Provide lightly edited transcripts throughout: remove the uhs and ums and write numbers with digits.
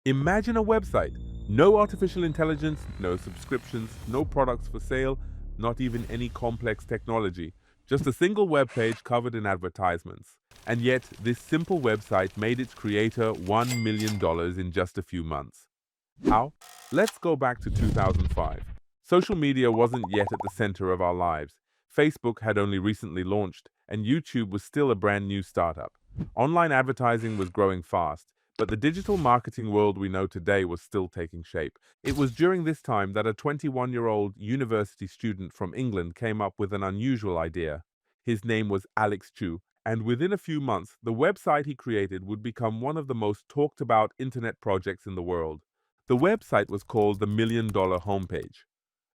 Imagine a website. No artificial intelligence, no subscriptions, no products for sale, not even any complex technology. Just a single web page covered in advertisements. And yet, this simple website made its creator $1 million in just a few months. How? Let's go back to 2005. Social media wasn't yet at the center of our lives. Facebook had only recently launched, and YouTube was still a brand new startup. Online advertising was growing fast, but the digital marketing world we know today was still taking shape. It was during this time that a 21-year-old university student from England came up with an unusual idea. His name was Alex Chu, and within a few months, the website he created would become one of the most talked about internet projects in the world. The website was called the Million Dollar Homepage.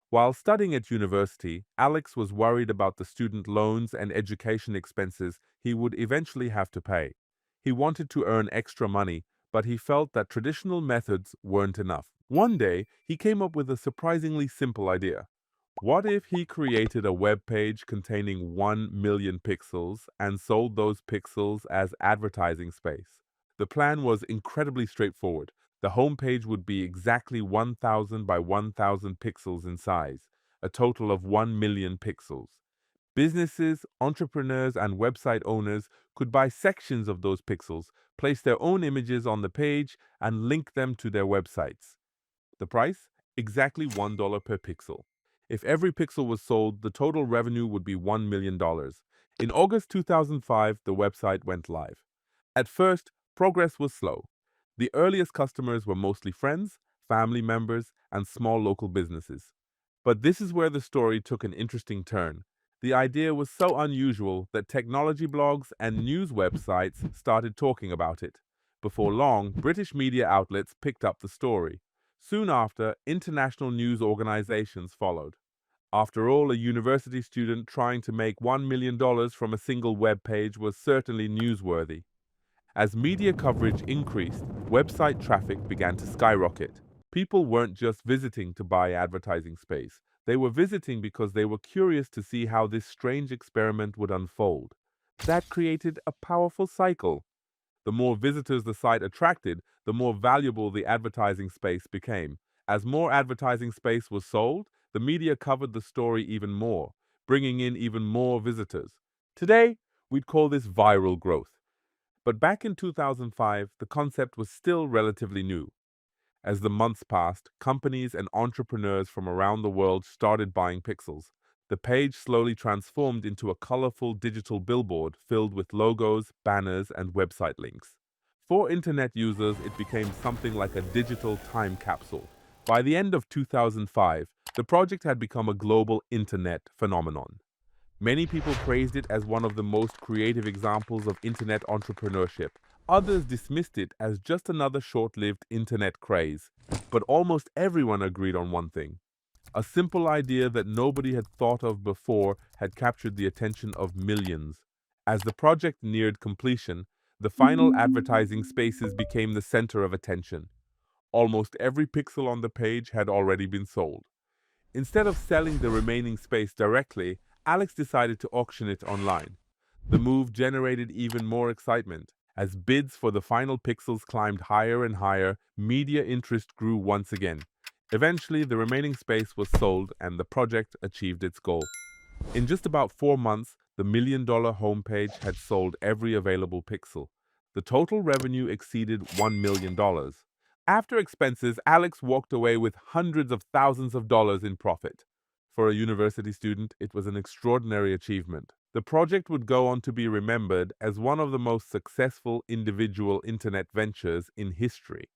While studying at university, Alex was worried about the student loans and education expenses he would eventually have to pay. He wanted to earn extra money, but he felt that traditional methods weren't enough. One day, he came up with a surprisingly simple idea. What if he created a web page containing 1 million pixels and sold those pixels as advertising space? The plan was incredibly straightforward. The homepage would be exactly 1000 by 1000 pixels in size, a total of 1 million pixels. Businesses, entrepreneurs, and website owners could buy sections of those pixels, place their own images on the page, and link them to their websites. The price? Exactly $1 per pixel. If every pixel was sold, the total revenue would be $1 million. In August 2005, the website went live. At first, progress was slow. The earliest customers were mostly friends, family members, and small local businesses. But this is where the story took an interesting turn. The idea was so unusual that technology blogs and news websites started talking about it. Before long, British media outlets picked up the story. Soon after, international news organizations followed. After all, a university student trying to make $1 million from a single web page was certainly newsworthy. As media coverage increased, website traffic began to skyrocket. People weren't just visiting to buy advertising space. They were visiting because they were curious to see how this strange experiment would unfold. That created a powerful cycle. The more visitors the site attracted, the more valuable the advertising space became. As more advertising space was sold, the media covered the story even more, bringing in even more visitors. Today, we'd call this viral growth. But back in 2005, the concept was still relatively new. As the months passed, companies and entrepreneurs from around the world started buying pixels. The page slowly transformed into a colorful digital billboard filled with logos, banners, and website links. For internet users, it became something like a digital time capsule. By the end of 2005, the project had become a global internet phenomenon. Many people praised it as one of the most creative examples of internet entrepreneurship. Others dismissed it as just another short-lived internet craze. But almost everyone agreed on one thing. A simple idea that nobody had thought of before had captured the attention of millions. As the project neared completion, the final advertising spaces became the center of attention. Almost every pixel on the page had already been sold. Instead of selling the remaining space directly, Alex decided to auction it online. The move generated even more excitement. As bids for the final pixels climbed higher and higher, media interest grew once again. Eventually, the remaining space was sold and the project achieved its goal. In just about 4 months, the $1 million homepage had sold every available pixel. The total revenue exceeded $1 million. After expenses, Alex walked away with hundreds of thousands of dollars in profit. For a university student, it was an extraordinary achievement. The project would go on to be remembered as one of the most successful individual internet ventures in history.